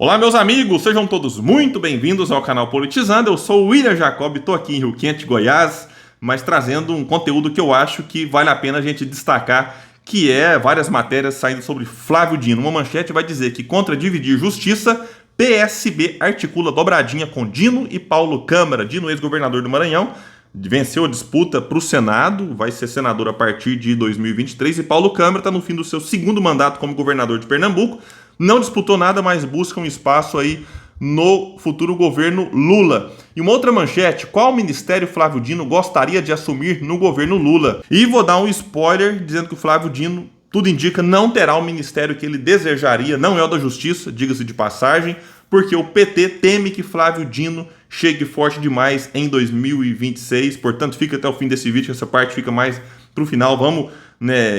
Olá, meus amigos, sejam todos muito bem-vindos ao canal Politizando. Eu sou o William Jacob, estou aqui em Rio Quente, Goiás, mas trazendo um conteúdo que eu acho que vale a pena a gente destacar, que é várias matérias saindo sobre Flávio Dino. Uma manchete vai dizer que contra dividir justiça, PSB articula dobradinha com Dino e Paulo Câmara. Dino, ex-governador do Maranhão, venceu a disputa para o Senado, vai ser senador a partir de 2023, e Paulo Câmara está no fim do seu segundo mandato como governador de Pernambuco. Não disputou nada, mas busca um espaço aí no futuro governo Lula. E uma outra manchete: qual ministério Flávio Dino gostaria de assumir no governo Lula? E vou dar um spoiler dizendo que o Flávio Dino, tudo indica, não terá o ministério que ele desejaria, não é o da Justiça, diga-se de passagem, porque o PT teme que Flávio Dino chegue forte demais em 2026. Portanto, fica até o fim desse vídeo, essa parte fica mais para o final. Vamos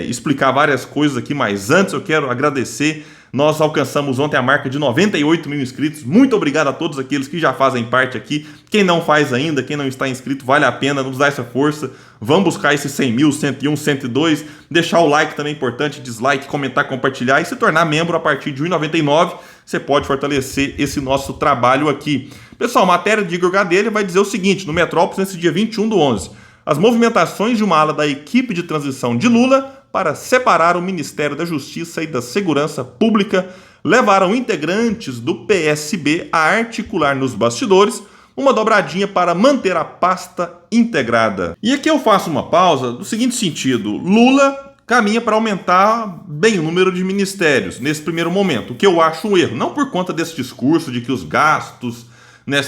explicar várias coisas aqui, mas antes eu quero agradecer. Nós alcançamos ontem a marca de 98 mil inscritos. Muito obrigado a todos aqueles que já fazem parte aqui. Quem não faz ainda, quem não está inscrito, vale a pena nos dar essa força. Vamos buscar esses 100 mil, 101, 102. Deixar o like também é importante, dislike, comentar, compartilhar e se tornar membro a partir de R$ 1,99. Você pode fortalecer esse nosso trabalho aqui. Pessoal, a matéria de Igor Gadelha vai dizer o seguinte: no Metrópolis, nesse dia 21/11, as movimentações de uma ala da equipe de transição de Lula para separar o Ministério da Justiça e da Segurança Pública levaram integrantes do PSB a articular nos bastidores uma dobradinha para manter a pasta integrada. E aqui eu faço uma pausa no seguinte sentido: Lula caminha para aumentar bem o número de ministérios nesse primeiro momento, o que eu acho um erro, não por conta desse discurso de que os gastos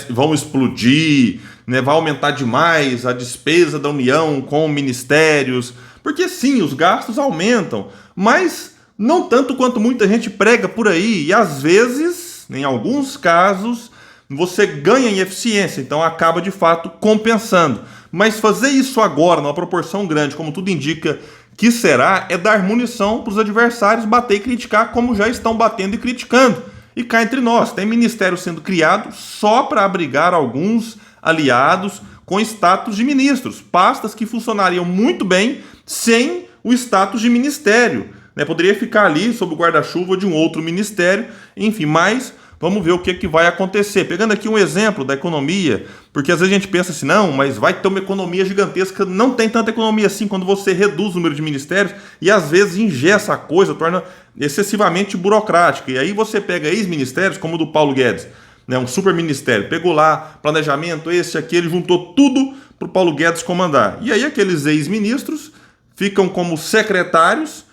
vão explodir, vai aumentar demais a despesa da União com ministérios, porque sim, os gastos aumentam, mas não tanto quanto muita gente prega por aí, e às vezes, em alguns casos, você ganha em eficiência, então acaba de fato compensando. Mas fazer isso agora, numa proporção grande, como tudo indica que será, é dar munição para os adversários bater e criticar como já estão batendo e criticando. E cá entre nós, tem ministério sendo criado só para abrigar alguns aliados com status de ministros, pastas que funcionariam muito bem sem o status de ministério. Poderia ficar ali sob o guarda-chuva de um outro ministério, enfim, mas vamos ver o que vai acontecer. Pegando aqui um exemplo da economia, porque às vezes a gente pensa assim, não, mas vai ter uma economia gigantesca. Não tem tanta economia assim quando você reduz o número de ministérios e às vezes engessa a coisa, torna excessivamente burocrática. E aí você pega ex-ministérios como o do Paulo Guedes, um super ministério, pegou lá planejamento, esse, aquele, juntou tudo para o Paulo Guedes comandar. E aí aqueles ex-ministros ficam como secretários,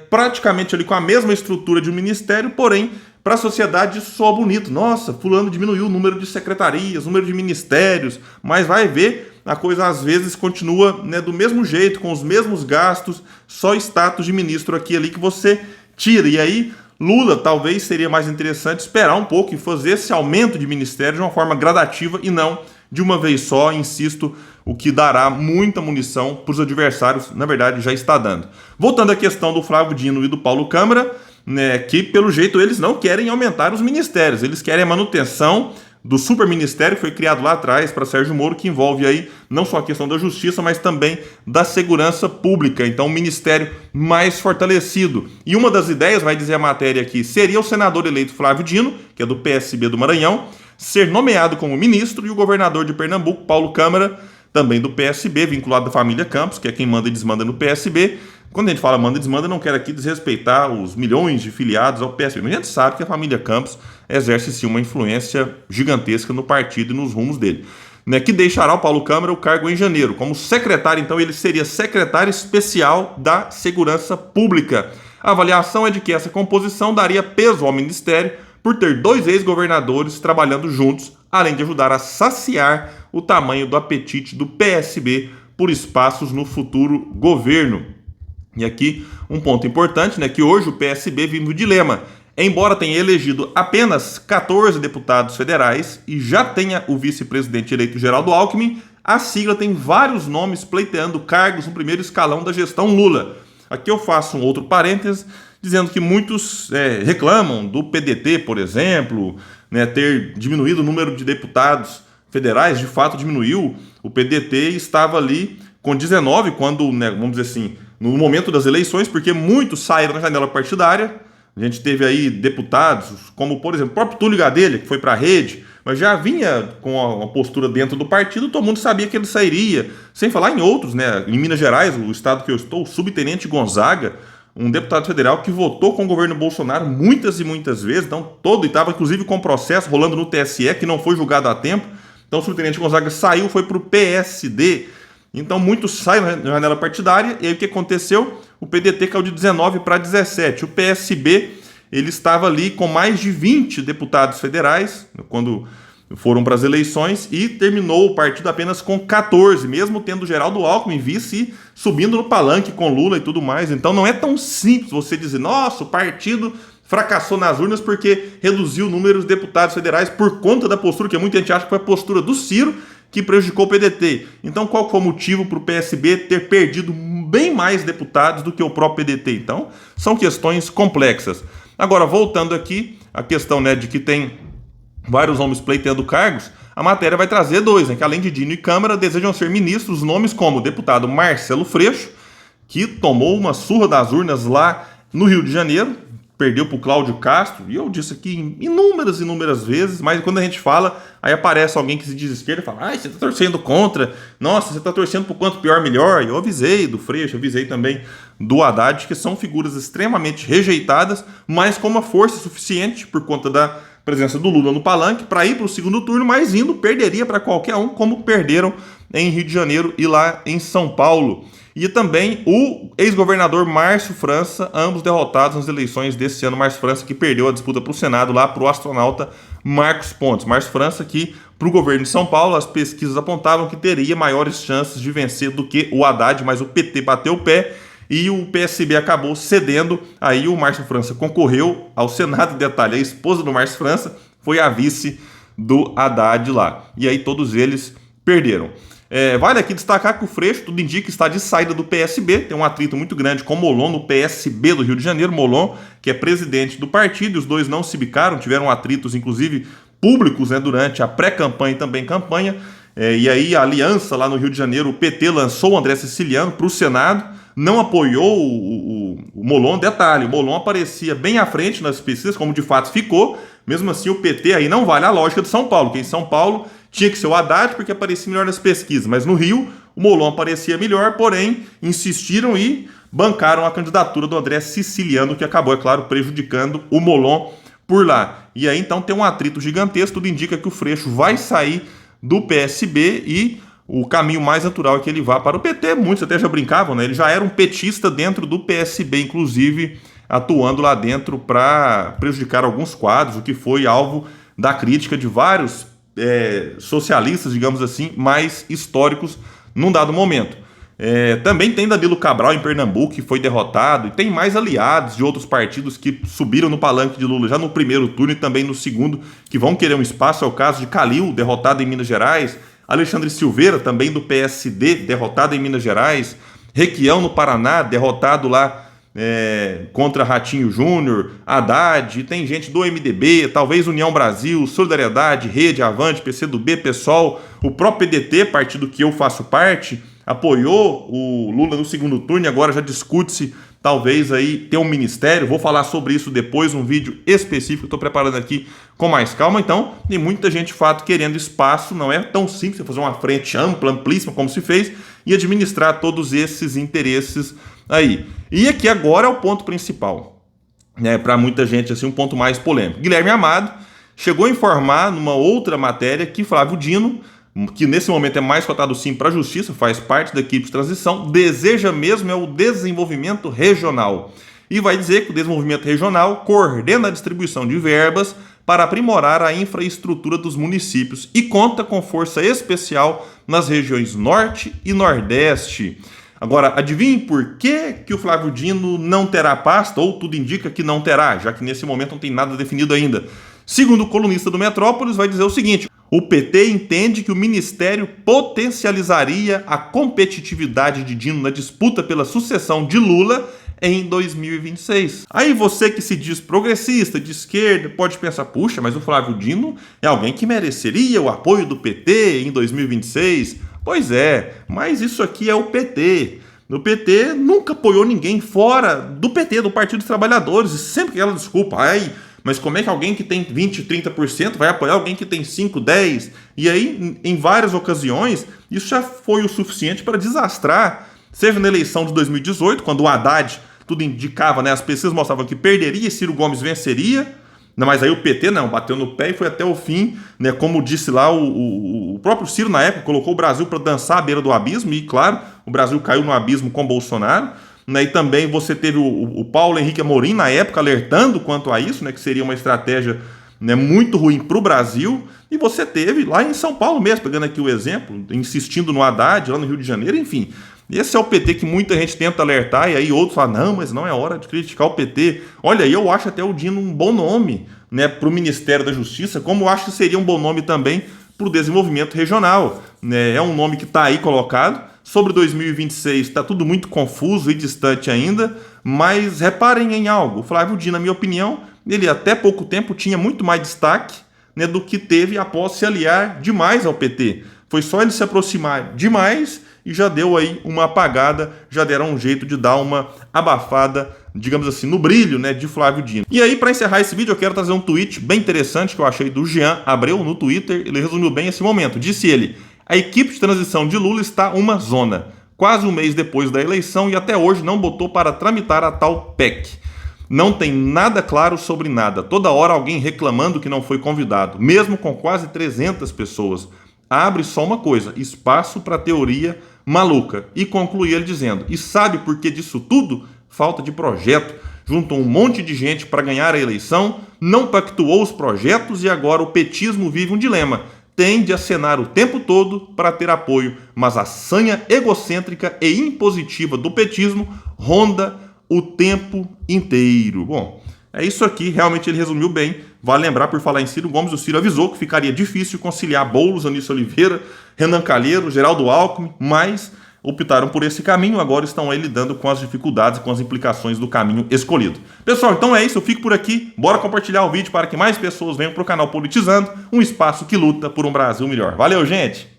praticamente ali com a mesma estrutura de um ministério, porém para a sociedade soa bonito. Nossa, fulano diminuiu o número de secretarias, o número de ministérios, mas vai ver, a coisa às vezes continua do mesmo jeito, com os mesmos gastos, só status de ministro aqui e ali que você tira. E aí Lula talvez seria mais interessante esperar um pouco e fazer esse aumento de ministério de uma forma gradativa e não de uma vez só, insisto, o que dará muita munição para os adversários, na verdade já está dando. Voltando à questão do Flávio Dino e do Paulo Câmara, que pelo jeito eles não querem aumentar os ministérios, eles querem a manutenção do superministério que foi criado lá atrás para Sérgio Moro, que envolve aí não só a questão da justiça, mas também da segurança pública. Então, um ministério mais fortalecido. E uma das ideias, vai dizer a matéria aqui, seria o senador eleito Flávio Dino, que é do PSB do Maranhão, ser nomeado como ministro, e o governador de Pernambuco, Paulo Câmara, também do PSB, vinculado à família Campos, que é quem manda e desmanda no PSB. Quando a gente fala manda e desmanda, não quero aqui desrespeitar os milhões de filiados ao PSB, mas a gente sabe que a família Campos exerce sim uma influência gigantesca no partido e nos rumos dele. Que deixará o Paulo Câmara o cargo em janeiro. Como secretário, então, ele seria secretário especial da Segurança Pública. A avaliação é de que essa composição daria peso ao ministério por ter dois ex-governadores trabalhando juntos, além de ajudar a saciar o tamanho do apetite do PSB por espaços no futuro governo. E aqui um ponto importante, que hoje o PSB vive no dilema. Embora tenha elegido apenas 14 deputados federais e já tenha o vice-presidente eleito Geraldo Alckmin, a sigla tem vários nomes pleiteando cargos no primeiro escalão da gestão Lula. Aqui eu faço um outro parênteses, dizendo que muitos reclamam do PDT, por exemplo, ter diminuído o número de deputados federais. De fato diminuiu. O PDT estava ali com 19 quando, vamos dizer assim, no momento das eleições, porque muitos saíram da janela partidária, A gente teve aí deputados, como por exemplo o próprio Túlio Gadelha, que foi para a rede, mas já vinha com uma postura dentro do partido, todo mundo sabia que ele sairia. Sem falar em outros, né? Em Minas Gerais, o estado que eu estou, o subtenente Gonzaga, um deputado federal que votou com o governo Bolsonaro muitas e muitas vezes, então todo, e estava inclusive com processo rolando no TSE, que não foi julgado a tempo. Então o subtenente Gonzaga saiu, foi para o PSD. Então muitos saem na janela partidária, e aí o que aconteceu? O PDT caiu de 19 para 17. O PSB, ele estava ali com mais de 20 deputados federais, quando foram para as eleições, e terminou o partido apenas com 14, mesmo tendo Geraldo Alckmin vice e subindo no palanque com Lula e tudo mais. Então não é tão simples você dizer, nossa, o partido fracassou nas urnas porque reduziu o número de deputados federais por conta da postura, que muita gente acha que foi a postura do Ciro que prejudicou o PDT. Então qual foi o motivo para o PSB ter perdido bem mais deputados do que o próprio PDT? Então são questões complexas. Agora, voltando aqui, a questão, né, de que tem vários homens pleiteando cargos, a matéria vai trazer dois, né, que além de Dino e Câmara, desejam ser ministros, nomes como o deputado Marcelo Freixo, que tomou uma surra das urnas lá no Rio de Janeiro, perdeu para o Cláudio Castro, e eu disse aqui inúmeras vezes, mas quando a gente fala, aí aparece alguém que se diz esquerda e fala, você está torcendo contra, nossa, você está torcendo por quanto pior, melhor. Eu avisei do Freixo, avisei também do Haddad, que são figuras extremamente rejeitadas, mas com uma força suficiente, por conta da presença do Lula no palanque, para ir para o segundo turno, mas indo, perderia para qualquer um, como perderam em Rio de Janeiro e lá em São Paulo. E também o ex-governador Márcio França, ambos derrotados nas eleições desse ano. Márcio França que perdeu a disputa para o Senado lá para o astronauta Marcos Pontes. Márcio França que, para o governo de São Paulo, as pesquisas apontavam que teria maiores chances de vencer do que o Haddad, mas o PT bateu o pé e o PSB acabou cedendo. Aí o Márcio França concorreu ao Senado. Detalhe, a esposa do Márcio França foi a vice do Haddad lá. E aí todos eles perderam. Vale aqui destacar que o Freixo, tudo indica, está de saída do PSB, tem um atrito muito grande com Molon no PSB do Rio de Janeiro. Molon, que é presidente do partido, e os dois não se bicaram, tiveram atritos, inclusive, públicos, né, durante a pré-campanha e também campanha. E aí a aliança lá no Rio de Janeiro, o PT lançou o André Siciliano para o Senado, não apoiou o Molon. Detalhe, o Molon aparecia bem à frente nas pesquisas, como de fato ficou. Mesmo assim, o PT aí não vale a lógica de São Paulo, que em São Paulo tinha que ser o Haddad porque aparecia melhor nas pesquisas, mas no Rio o Molon aparecia melhor, porém insistiram e bancaram a candidatura do André Siciliano, que acabou, é claro, prejudicando o Molon por lá. E aí então tem um atrito gigantesco, tudo indica que o Freixo vai sair do PSB e o caminho mais natural é que ele vá para o PT. Muitos até já brincavam, né? Ele já era um petista dentro do PSB, inclusive atuando lá dentro para prejudicar alguns quadros, o que foi alvo da crítica de vários socialistas, digamos assim, mais históricos num dado momento. Também tem Danilo Cabral em Pernambuco, que foi derrotado, e tem mais aliados de outros partidos que subiram no palanque de Lula já no primeiro turno e também no segundo, que vão querer um espaço. É o caso de Calil, derrotado em Minas Gerais, Alexandre Silveira, também do PSD, derrotado em Minas Gerais, Requião no Paraná, derrotado lá contra Ratinho Júnior, Haddad, e tem gente do MDB, talvez União Brasil, Solidariedade, Rede, Avante, PCdoB, PSOL, o próprio PDT, partido que eu faço parte, apoiou o Lula no segundo turno e agora já discute-se talvez aí ter um ministério. Vou falar sobre isso depois, um vídeo específico que estou preparando aqui com mais calma. Então, tem muita gente de fato querendo espaço, não é tão simples você fazer uma frente ampla, amplíssima como se fez e administrar todos esses interesses aí. E aqui agora é o ponto principal, né, para muita gente, assim, um ponto mais polêmico. Guilherme Amado chegou a informar numa outra matéria que Flávio Dino, que nesse momento é mais cotado sim para a justiça, faz parte da equipe de transição, deseja mesmo o desenvolvimento regional. E vai dizer que o desenvolvimento regional coordena a distribuição de verbas para aprimorar a infraestrutura dos municípios e conta com força especial nas regiões Norte e Nordeste. Agora, adivinhe por que o Flávio Dino não terá pasta, ou tudo indica que não terá, já que nesse momento não tem nada definido ainda. Segundo o colunista do Metrópolis, vai dizer o seguinte: o PT entende que o Ministério potencializaria a competitividade de Dino na disputa pela sucessão de Lula em 2026. Aí você que se diz progressista, de esquerda, pode pensar, puxa, mas o Flávio Dino é alguém que mereceria o apoio do PT em 2026. Pois é, mas isso aqui é o PT. O PT nunca apoiou ninguém fora do PT, do Partido dos Trabalhadores, e sempre que ela desculpa, ai, mas como é que alguém que tem 20, 30% vai apoiar alguém que tem 5, 10? E aí, em várias ocasiões, isso já foi o suficiente para desastrar, seja na eleição de 2018, quando o Haddad, tudo indicava, né, as pesquisas mostravam que perderia, Ciro Gomes venceria, mas aí o PT não, bateu no pé e foi até o fim, né? Como disse lá o próprio Ciro na época, colocou o Brasil para dançar à beira do abismo, e claro, o Brasil caiu no abismo com Bolsonaro, né? E também você teve o Paulo Henrique Amorim na época alertando quanto a isso, né? Que seria uma estratégia, né, muito ruim para o Brasil, e você teve lá em São Paulo mesmo, pegando aqui o exemplo, insistindo no Haddad, lá no Rio de Janeiro, enfim. Esse é o PT que muita gente tenta alertar, e aí outros falam, não, mas não é hora de criticar o PT. Olha, eu acho até o Dino um bom nome, né, para o Ministério da Justiça, como eu acho que seria um bom nome também para o desenvolvimento regional. Né? É um nome que está aí colocado. Sobre 2026 está tudo muito confuso e distante ainda, mas reparem em algo. O Flávio Dino, na minha opinião, ele até pouco tempo tinha muito mais destaque, né, do que teve após se aliar demais ao PT. Foi só ele se aproximar demais e já deu aí uma apagada, já deram um jeito de dar uma abafada, digamos assim, no brilho, né, de Flávio Dino. E aí, para encerrar esse vídeo, eu quero trazer um tweet bem interessante que eu achei do Jean Abreu no Twitter. Ele resumiu bem esse momento. Disse ele: a equipe de transição de Lula está uma zona. Quase um mês depois da eleição e até hoje não botou para tramitar a tal PEC. Não tem nada claro sobre nada. Toda hora alguém reclamando que não foi convidado, mesmo com quase 300 pessoas. Abre só uma coisa, espaço para teoria maluca. E conclui ele dizendo, e sabe por que disso tudo? Falta de projeto. Juntou um monte de gente para ganhar a eleição, não pactuou os projetos e agora o petismo vive um dilema. Tem de acenar o tempo todo para ter apoio, mas a sanha egocêntrica e impositiva do petismo ronda o tempo inteiro. Bom, é isso aqui, realmente ele resumiu bem. Vale lembrar, por falar em Ciro Gomes, o Ciro avisou que ficaria difícil conciliar Boulos, Anísio Oliveira, Renan Calheiros, Geraldo Alckmin, mas optaram por esse caminho, agora estão aí lidando com as dificuldades, com as implicações do caminho escolhido. Pessoal, então é isso, eu fico por aqui, bora compartilhar o vídeo para que mais pessoas venham para o canal Politizando, um espaço que luta por um Brasil melhor. Valeu, gente!